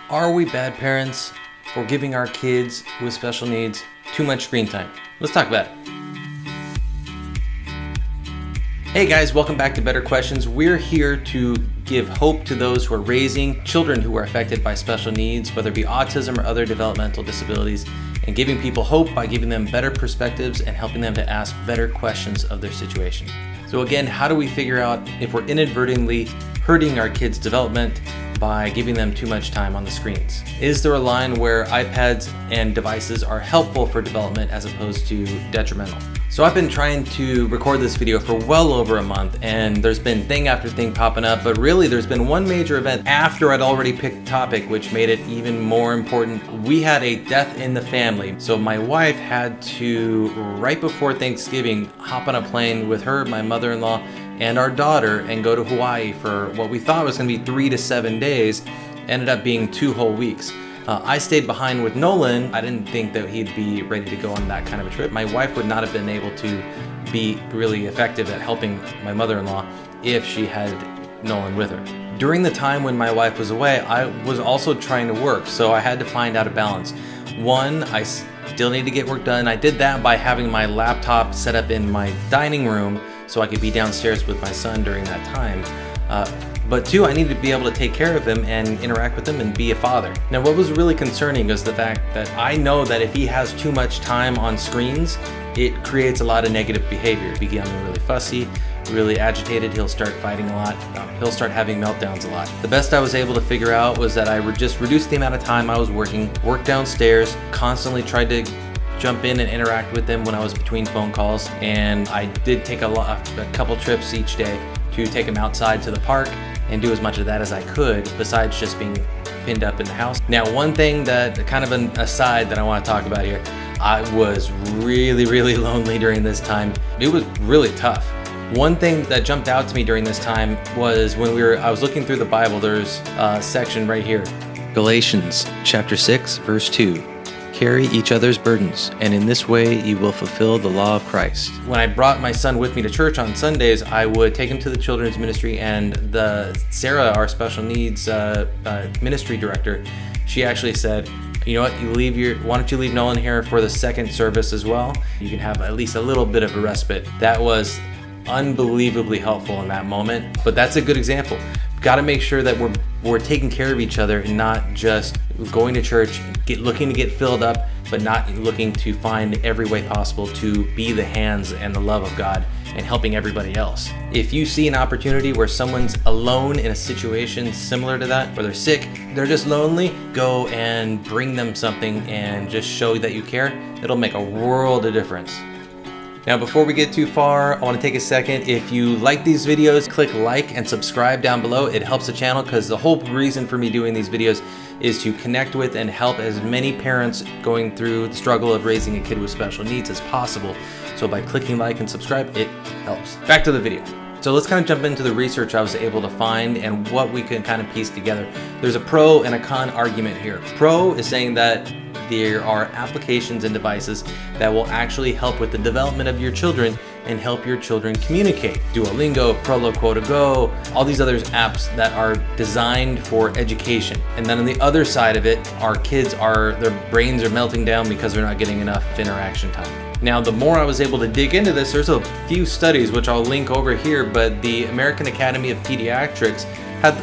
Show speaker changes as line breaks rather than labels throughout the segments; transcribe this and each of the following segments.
Are we bad parents for giving our kids with special needs too much screen time? Let's talk about it. Hey guys, welcome back to Better Questions. We're here to give hope to those who are raising children who are affected by special needs, whether it be autism or other developmental disabilities, and giving people hope by giving them better perspectives and helping them to ask better questions of their situation. So again, how do we figure out if we're inadvertently hurting our kids' development by giving them too much time on the screens? Is there a line where iPads and devices are helpful for development as opposed to detrimental? So I've been trying to record this video for well over a month, and there's been thing after thing popping up, but really there's been one major event after I'd already picked the topic, which made it even more important. We had a death in the family. So my wife had to, right before Thanksgiving, hop on a plane with her, my mother-in-law, and our daughter and go to Hawaii for what we thought was going to be 3 to 7 days. Ended up being 2 whole weeks. I stayed behind with Nolan. I didn't think that he'd be ready to go on that kind of a trip. My wife would not have been able to be really effective at helping my mother-in-law if she had Nolan with her. During the time when my wife was away, I was also trying to work, so I had to find out a balance. One, I still need to get work done. I did that by having my laptop set up in my dining room so I could be downstairs with my son during that time. But two, I needed to be able to take care of him and interact with him and be a father. Now, what was really concerning was the fact that I know that if he has too much time on screens, it creates a lot of negative behavior. He'll become really fussy, really agitated, he'll start fighting a lot, he'll start having meltdowns a lot. The best I was able to figure out was that I would just reduce the amount of time I was working, work downstairs, constantly tried to jump in and interact with them when I was between phone calls, and I did take a couple trips each day to take him outside to the park and do as much of that as I could besides just being pinned up in the house. Now, one thing that, kind of an aside that I want to talk about here, I was really lonely during this time. It was really tough. One thing that jumped out to me during this time was when I was looking through the Bible. There's a section right here, Galatians chapter 6 verse 2. Carry each other's burdens, and in this way you will fulfill the law of Christ. When I brought my son with me to church on Sundays, I would take him to the children's ministry, and Sarah, our special needs ministry director, she actually said, you know what, why don't you leave Nolan here for the second service as well? You can have at least a little bit of a respite. That was unbelievably helpful in that moment, but that's a good example. Got to make sure that we're taking care of each other and not just going to church, looking to get filled up, but not looking to find every way possible to be the hands and the love of God and helping everybody else. If you see an opportunity where someone's alone in a situation similar to that, where they're sick, they're just lonely, go and bring them something and just show that you care. It'll make a world of difference. Now, before we get too far, I want to take a second. If you like these videos, click like and subscribe down below. It helps the channel, because the whole reason for me doing these videos is to connect with and help as many parents going through the struggle of raising a kid with special needs as possible. So by clicking like and subscribe, it helps. Back to the video. So let's kind of jump into the research I was able to find and what we can kind of piece together. There's a pro and a con argument here. Pro is saying that there are applications and devices that will actually help with the development of your children and help your children communicate. Duolingo, Proloquo Go, all these other apps that are designed for education. And then on the other side of it, our kids their brains are melting down because they're not getting enough interaction time. Now, the more I was able to dig into this, there's a few studies which I'll link over here, but the American Academy of Pediatrics had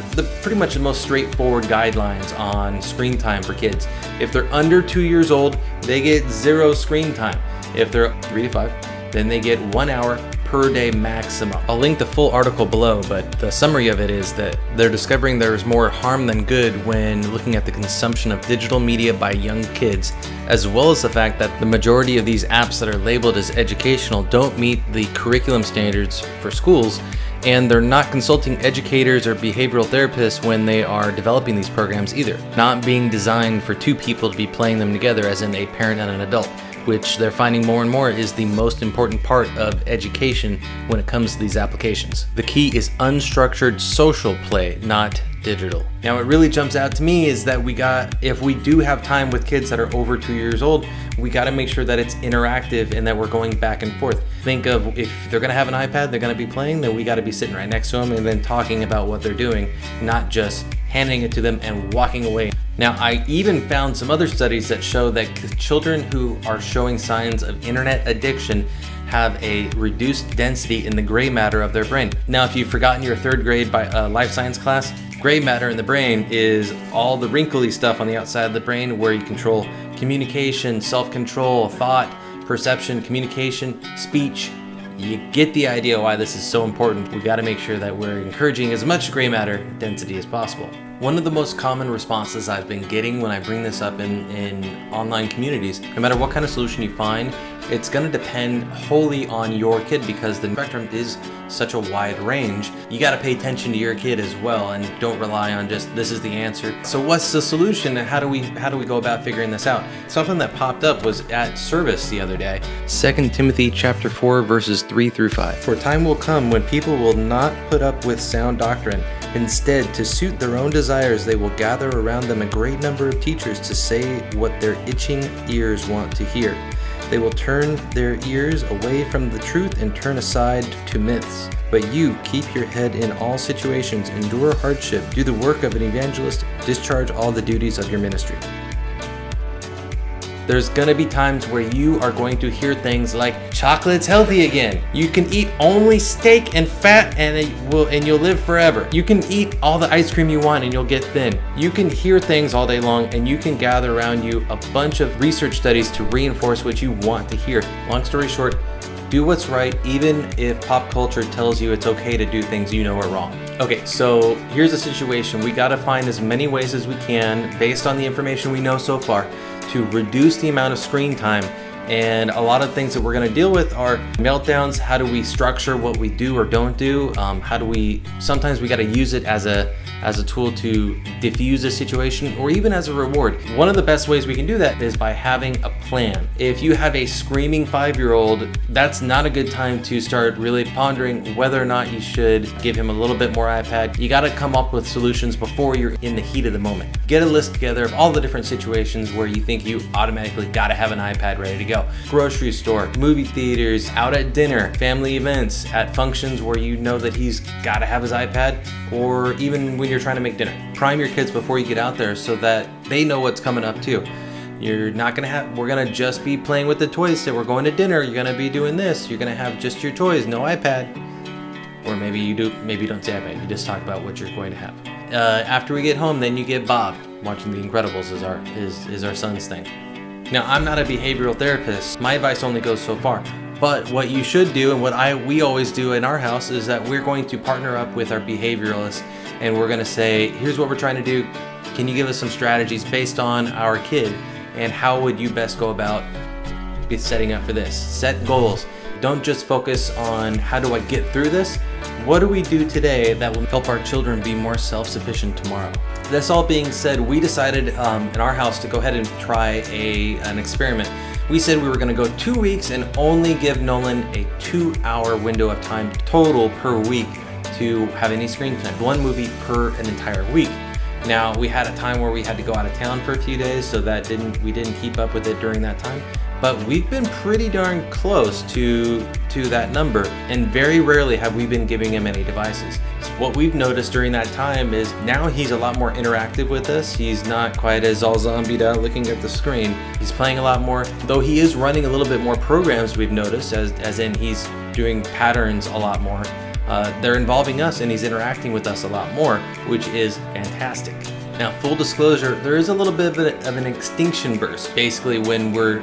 pretty much the most straightforward guidelines on screen time for kids. If they're under 2 years old, they get 0 screen time. If they're 3 to 5, then they get 1 hour per day maximum. I'll link the full article below, but the summary of it is that they're discovering there's more harm than good when looking at the consumption of digital media by young kids, as well as the fact that the majority of these apps that are labeled as educational don't meet the curriculum standards for schools, and they're not consulting educators or behavioral therapists when they are developing these programs either. Not being designed for 2 people to be playing them together, as in a parent and an adult, which they're finding more and more is the most important part of education when it comes to these applications. The key is unstructured social play, not digital. Now, what really jumps out to me is that if we do have time with kids that are over 2 years old, we got to make sure that it's interactive and that we're going back and forth. think of if they're gonna have an iPad, they're gonna be playing, then we gotta be sitting right next to them and then talking about what they're doing, not just handing it to them and walking away. Now, I even found some other studies that show that children who are showing signs of internet addiction have a reduced density in the gray matter of their brain. Now, if you've forgotten your 3rd grade life science class, gray matter in the brain is all the wrinkly stuff on the outside of the brain where you control communication, self-control, thought, perception, communication, speech. You get the idea why this is so important. We got to make sure that we're encouraging as much gray matter density as possible. One of the most common responses I've been getting when I bring this up in online communities, no matter what kind of solution you find, it's going to depend wholly on your kid because the spectrum is such a wide range. You got to pay attention to your kid as well and don't rely on just this is the answer. So what's the solution and how do we go about figuring this out? Something that popped up was at service the other day. 2 Timothy chapter 4 verses 3 through 5. For time will come when people will not put up with sound doctrine. Instead, to suit their own desires, they will gather around them a great number of teachers to say what their itching ears want to hear. They will turn their ears away from the truth and turn aside to myths. But you, keep your head in all situations, endure hardship, do the work of an evangelist, discharge all the duties of your ministry. There's gonna be times where you are going to hear things like chocolate's healthy again. You can eat only steak and fat and you'll live forever. You can eat all the ice cream you want and you'll get thin. You can hear things all day long and you can gather around you a bunch of research studies to reinforce what you want to hear. Long story short, do what's right even if pop culture tells you it's okay to do things you know are wrong. Okay, so here's the situation. We gotta find as many ways as we can based on the information we know so far to reduce the amount of screen time. And a lot of things that we're going to deal with are meltdowns. How do we structure what we do or don't do? Sometimes we got to use it as a tool to diffuse a situation or even as a reward. One of the best ways we can do that is by having a plan. If you have a screaming 5-year-old, that's not a good time to start really pondering whether or not you should give him a little bit more iPad. You got to come up with solutions before you're in the heat of the moment. Get a list together of all the different situations where you think you automatically got to have an iPad ready to go. Grocery store, movie theaters, out at dinner, family events, at functions where you know that he's got to have his iPad, or even when you're trying to make dinner. Prime your kids before you get out there so that they know what's coming up too. You're not gonna we're gonna just be playing with the toys. So we're going to dinner, you're gonna be doing this, you're gonna have just your toys, no iPad. Or maybe you do, maybe you don't say iPad, you just talk about what you're going to have. After we get home, then you get Bob. Watching The Incredibles is our son's thing. Now, I'm not a behavioral therapist. My advice only goes so far. But what you should do, and what we always do in our house, is that we're going to partner up with our behavioralist, and we're going to say, here's what we're trying to do. Can you give us some strategies based on our kid, and how would you best go about setting up for this? Set goals. Don't just focus on how do I get through this. What do we do today that will help our children be more self-sufficient tomorrow? This all being said, we decided in our house to go ahead and try an experiment. We said we were going to go 2 weeks and only give Nolan a 2-hour window of time total per week to have any screen time. 1 movie per an entire week. Now, we had a time where we had to go out of town for a few days, so that we didn't keep up with it during that time. But we've been pretty darn close to that number, and very rarely have we been giving him any devices. What we've noticed during that time is now he's a lot more interactive with us. He's not quite as all zombied out looking at the screen. He's playing a lot more, though he is running a little bit more programs, we've noticed, as in he's doing patterns a lot more. They're involving us and he's interacting with us a lot more, which is fantastic. Now, full disclosure, there is a little bit of an extinction burst. Basically, when we're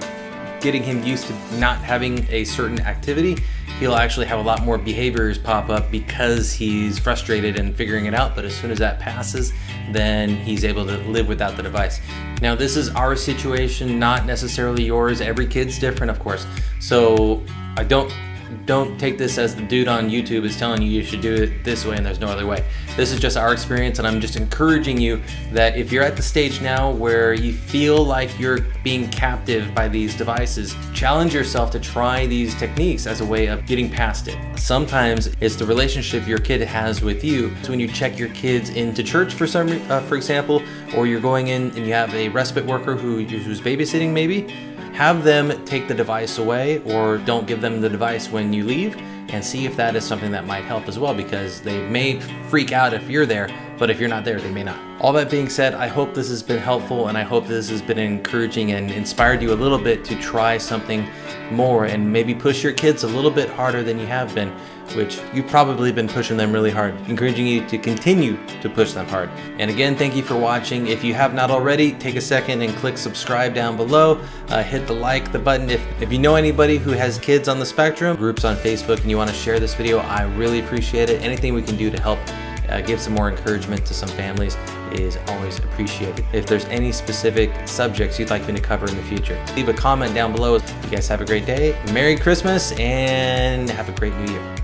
getting him used to not having a certain activity, he'll actually have a lot more behaviors pop up because he's frustrated and figuring it out. But as soon as that passes, then he's able to live without the device. Now, this is our situation, not necessarily yours. Every kid's different, of course. So I don't take this as the dude on YouTube is telling you should do it this way and there's no other way. This is just our experience, and I'm just encouraging you that if you're at the stage now where you feel like you're being captive by these devices, challenge yourself to try these techniques as a way of getting past it. Sometimes it's the relationship your kid has with you. So when you check your kids into church for example, or you're going in and you have a respite worker who's babysitting maybe, have them take the device away, or don't give them the device when you leave, and see if that is something that might help as well, because they may freak out if you're there, but if you're not there, they may not. All that being said, I hope this has been helpful, and I hope this has been encouraging and inspired you a little bit to try something more and maybe push your kids a little bit harder than you have been, which you've probably been pushing them really hard, encouraging you to continue to push them hard. And again, thank you for watching. If you have not already, take a second and click subscribe down below. Hit the button. If you know anybody who has kids on the spectrum, groups on Facebook, and you want to share this video, I really appreciate it. Anything we can do to help give some more encouragement to some families is always appreciated. If there's any specific subjects you'd like me to cover in the future, leave a comment down below. You guys have a great day, Merry Christmas, and have a great New Year.